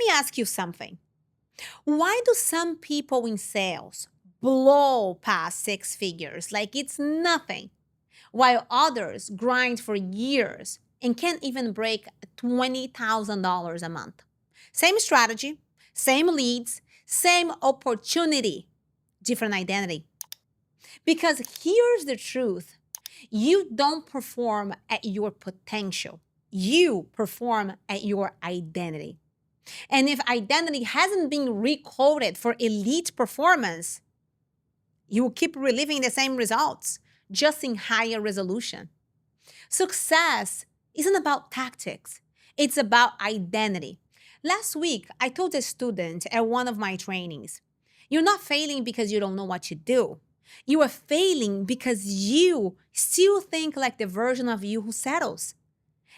me ask you something. Why do some people in sales blow past six figures like it's nothing, while others grind for years and can't even break $20,000 a month? Same strategy, same leads, same opportunity, different identity. Because here's the truth. You don't perform at your potential. You perform at your identity. And if identity hasn't been recoded for elite performance, you will keep reliving the same results, just in higher resolution. Success isn't about tactics. It's about identity. Last week, I told a student at one of my trainings, you're not failing because you don't know what to do. You are failing because you still think like the version of you who settles.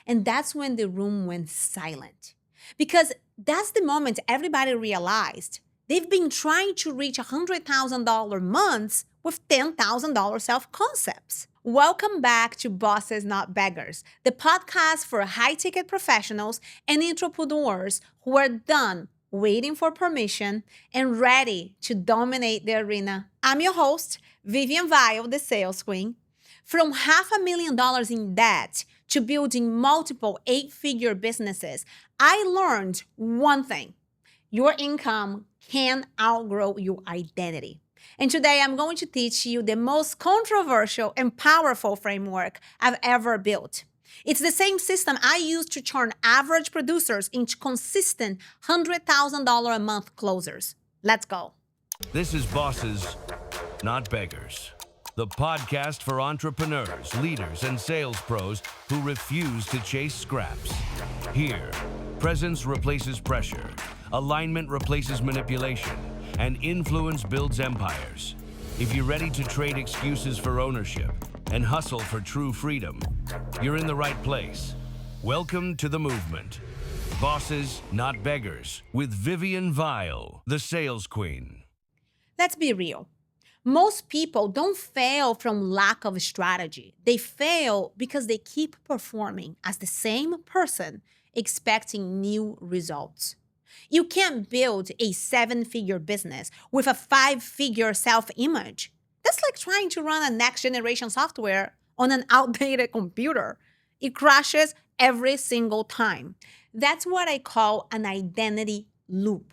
And that's when the room went silent. Because that's the moment everybody realized they've been trying to reach $100,000 months with $10,000 self-concepts. Welcome back to Bosses Not Beggars, the podcast for high-ticket professionals and entrepreneurs who are done waiting for permission and ready to dominate the arena. I'm your host, Vivian Weyll, the sales queen. From $500,000 in debt to building multiple eight-figure businesses, I learned one thing. Your income can outgrow your identity. And today I'm going to teach you the most controversial and powerful framework I've ever built. It's the same system I use to turn average producers into consistent $100,000 a month closers. Let's go. This is Bosses, Not Beggars, the podcast for entrepreneurs, leaders, and sales pros who refuse to chase scraps. Here, presence replaces pressure, alignment replaces manipulation, and influence builds empires. If you're ready to trade excuses for ownership and hustle for true freedom, you're in the right place. Welcome to the movement. Bosses, Not Beggars, with Vivian Weyll, the sales queen. Let's be real. Most people don't fail from lack of strategy. They fail because they keep performing as the same person, expecting new results. You can't build a seven-figure business with a five-figure self-image. That's like trying to run a next-generation software on an outdated computer. It crashes every single time. That's what I call an identity loop.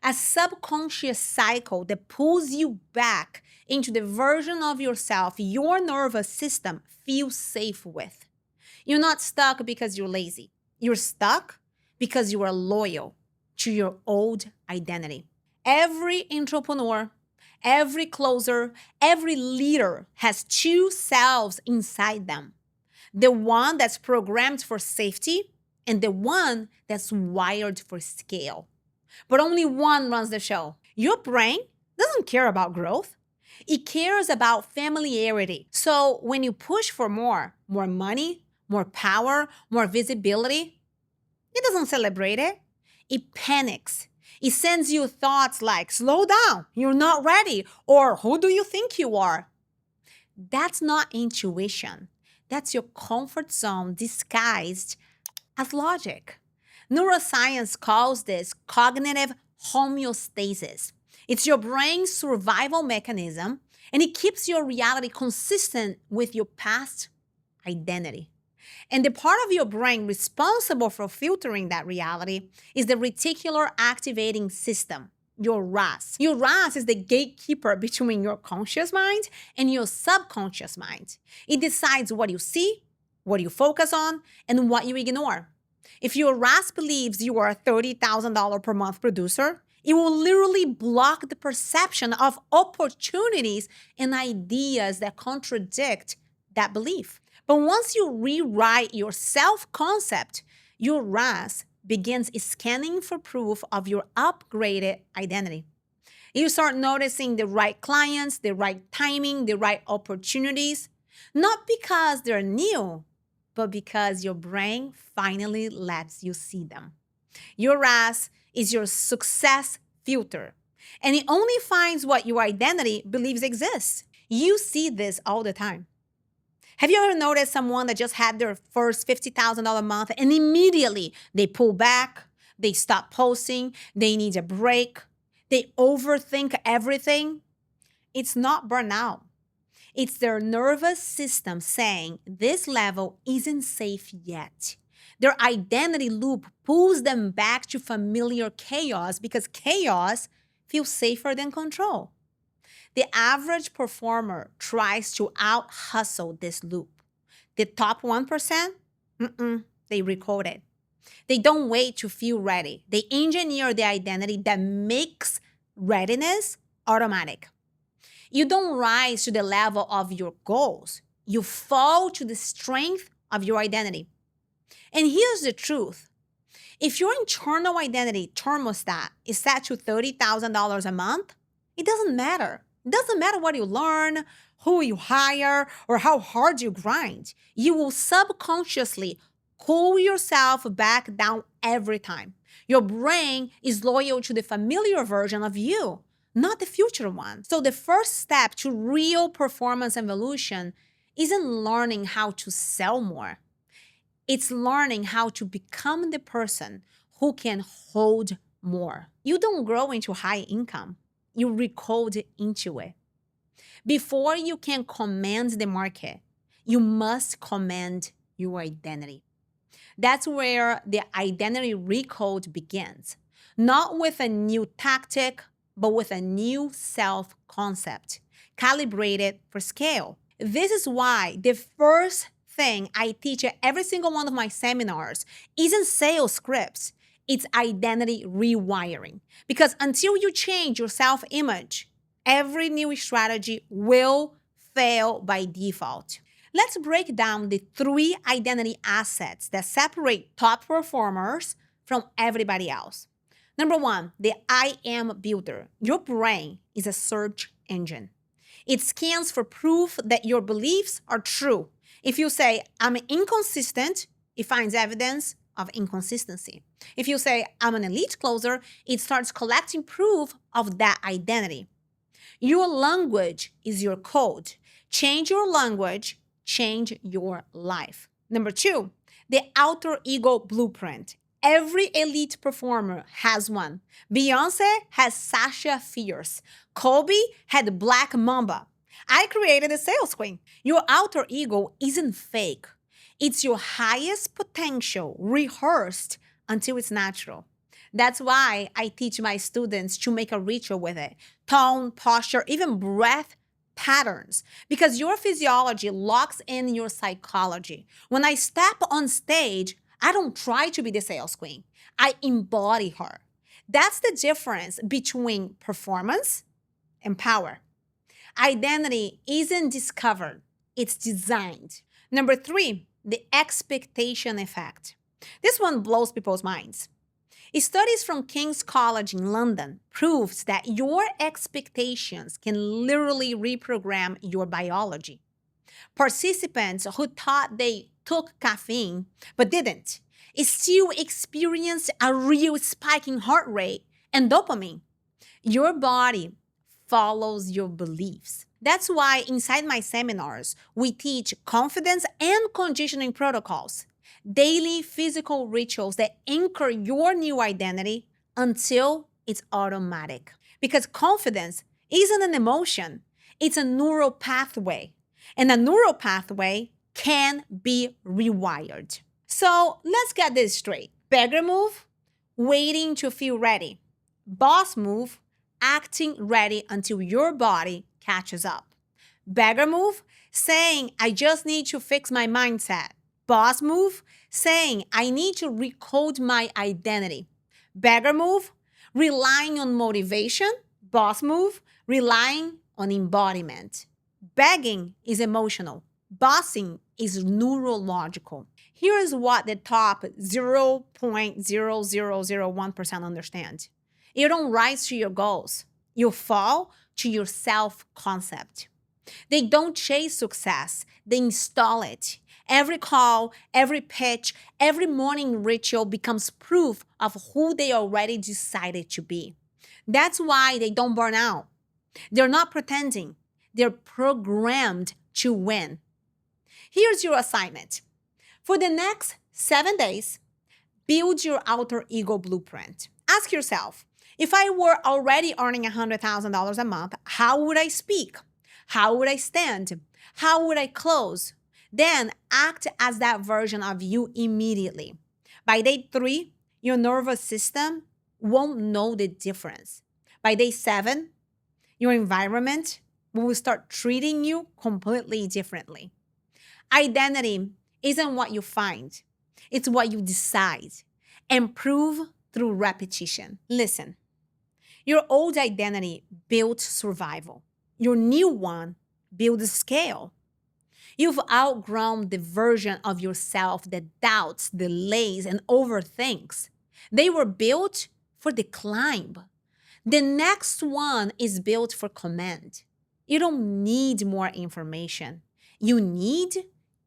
A subconscious cycle that pulls you back into the version of yourself your nervous system feels safe with. You're not stuck because you're lazy. You're stuck because you are loyal to your old identity. Every entrepreneur, every closer, every leader has two selves inside them. The one that's programmed for safety and the one that's wired for scale. But only one runs the show. Your brain doesn't care about growth. It cares about familiarity. So when you push for more money, more power, more visibility, it doesn't celebrate it. It panics. It sends you thoughts like, slow down, you're not ready, or who do you think you are? That's not intuition. That's your comfort zone disguised as logic. Neuroscience calls this cognitive homeostasis. It's your brain's survival mechanism, and it keeps your reality consistent with your past identity. And the part of your brain responsible for filtering that reality is the Reticular Activating System, your RAS. Your RAS is the gatekeeper between your conscious mind and your subconscious mind. It decides what you see, what you focus on, and what you ignore. If your RAS believes you are a $30,000 per month producer, it will literally block the perception of opportunities and ideas that contradict that belief. But once you rewrite your self-concept, your RAS begins scanning for proof of your upgraded identity. You start noticing the right clients, the right timing, the right opportunities, not because they're new, but because your brain finally lets you see them. Your RAS is your success filter, and it only finds what your identity believes exists. You see this all the time. Have you ever noticed someone that just had their first $50,000 month and immediately they pull back, They stop posting. They need a break. They overthink everything. It's not burnout. It's their nervous system saying this level isn't safe yet. Their identity loop pulls them back to familiar chaos because chaos feels safer than control. The average performer tries to out hustle this loop. The top 1%, they recode it. They don't wait to feel ready. They engineer the identity that makes readiness automatic. You don't rise to the level of your goals. You fall to the strength of your identity. And here's the truth. If your internal identity thermostat is set to $30,000 a month, it doesn't matter. It doesn't matter what you learn, who you hire, or how hard you grind. You will subconsciously cool yourself back down every time. Your brain is loyal to the familiar version of you, not the future one. So the first step to real performance evolution isn't learning how to sell more. It's learning how to become the person who can hold more. You don't grow into high income. You recode into it. Before you can command the market, you must command your identity. That's where the identity recode begins. Not with a new tactic, but with a new self-concept, calibrated for scale. This is why the first thing I teach at every single one of my seminars isn't sales scripts, it's identity rewiring. Because until you change your self-image, every new strategy will fail by default. Let's break down the 3 identity assets that separate top performers from everybody else. Number 1, the I am builder. Your brain is a search engine. It scans for proof that your beliefs are true. If you say, I'm inconsistent, it finds evidence of inconsistency. If you say, I'm an elite closer, it starts collecting proof of that identity. Your language is your code. Change your language, change your life. Number 2, the alter ego blueprint. Every elite performer has one. Beyonce has Sasha Fierce. Kobe had Black Mamba. I created a sales queen. Your alter ego isn't fake. It's your highest potential rehearsed until it's natural. That's why I teach my students to make a ritual with it. Tone, posture, even breath patterns. Because your physiology locks in your psychology. When I step on stage, I don't try to be the sales queen. I embody her. That's the difference between performance and power. Identity isn't discovered, it's designed. Number 3, the expectation effect. This one blows people's minds. Studies from King's College in London proves that your expectations can literally reprogram your biology. Participants who thought they took caffeine but didn't still experienced a real spike in heart rate and dopamine. Your body follows your beliefs. That's why inside my seminars, we teach confidence and conditioning protocols, daily physical rituals that anchor your new identity until it's automatic. Because confidence isn't an emotion, it's a neural pathway. And a neural pathway can be rewired. So let's get this straight. Beggar move, waiting to feel ready. Boss move, acting ready until your body catches up. Beggar move, saying, I just need to fix my mindset. Boss move, saying, I need to recode my identity. Beggar move, relying on motivation. Boss move, relying on embodiment. Begging is emotional. Bossing is neurological. Here is what the top 0.0001% understand. You don't rise to your goals. You fall to your self-concept. They don't chase success. They install it. Every call, every pitch, every morning ritual becomes proof of who they already decided to be. That's why they don't burn out. They're not pretending. They're programmed to win. Here's your assignment. For the next 7 days, Build your alter ego blueprint. Ask yourself, if I were already earning $100,000 a month, how would I speak? How would I stand? How would I close? Then act as that version of you immediately. By day 3, your nervous system won't know the difference. By day 7, your environment will start treating you completely differently. Identity isn't what you find, it's what you decide and prove through repetition. Listen, your old identity built survival. Your new one builds scale. You've outgrown the version of yourself that doubts, delays, and overthinks. They were built for the climb. The next one is built for command. You don't need more information. You need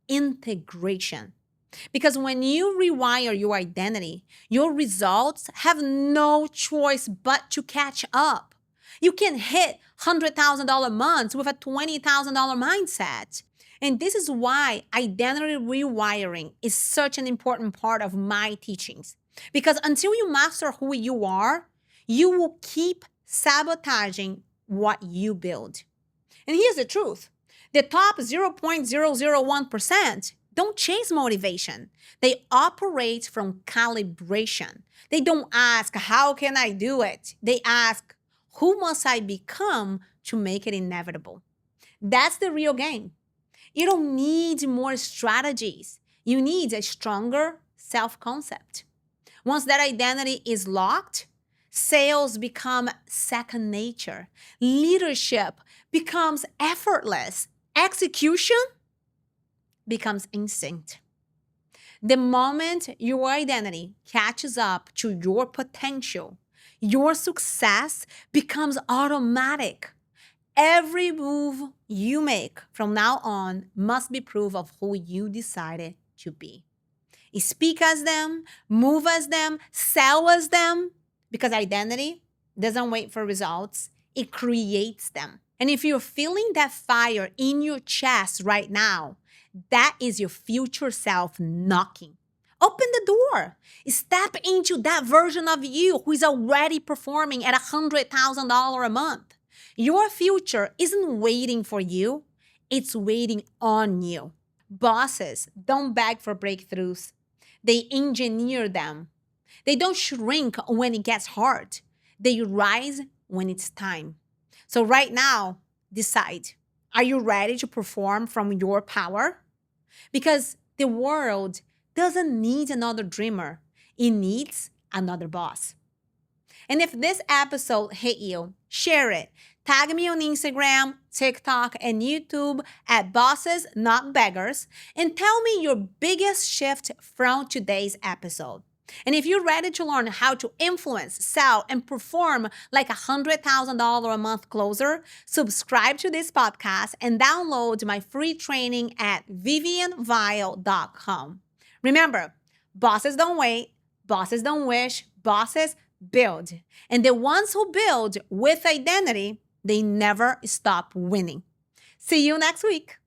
integration. Because when you rewire your identity, your results have no choice but to catch up. You can hit $100,000 months with a $20,000 mindset. And this is why identity rewiring is such an important part of my teachings. Because until you master who you are, you will keep sabotaging what you build. And here's the truth. The top 0.001% don't chase motivation. They operate from calibration. They don't ask, how can I do it? They ask, who must I become to make it inevitable? That's the real game. You don't need more strategies. You need a stronger self-concept. Once that identity is locked, sales become second nature. Leadership becomes effortless. Execution becomes instinct. The moment your identity catches up to your potential, your success becomes automatic. Every move you make from now on must be proof of who you decided to be. Speak as them, move as them, sell as them, because identity doesn't wait for results, it creates them. And if you're feeling that fire in your chest right now, that is your future self knocking. Open the door. Step into that version of you who is already performing at $100,000 a month. Your future isn't waiting for you, it's waiting on you. Bosses don't beg for breakthroughs, they engineer them. They don't shrink when it gets hard, they rise when it's time. So right now, decide, are you ready to perform from your power? Because the world doesn't need another dreamer, it needs another boss. And if this episode hit you, share it. Tag me on Instagram, TikTok, and YouTube at Bosses Not Beggars, and tell me your biggest shift from today's episode. And if you're ready to learn how to influence, sell, and perform like $100,000 a month closer, subscribe to this podcast and download my free training at vivianweyll.com. Remember, bosses don't wait, bosses don't wish, bosses build. And the ones who build with identity, they never stop winning. See you next week.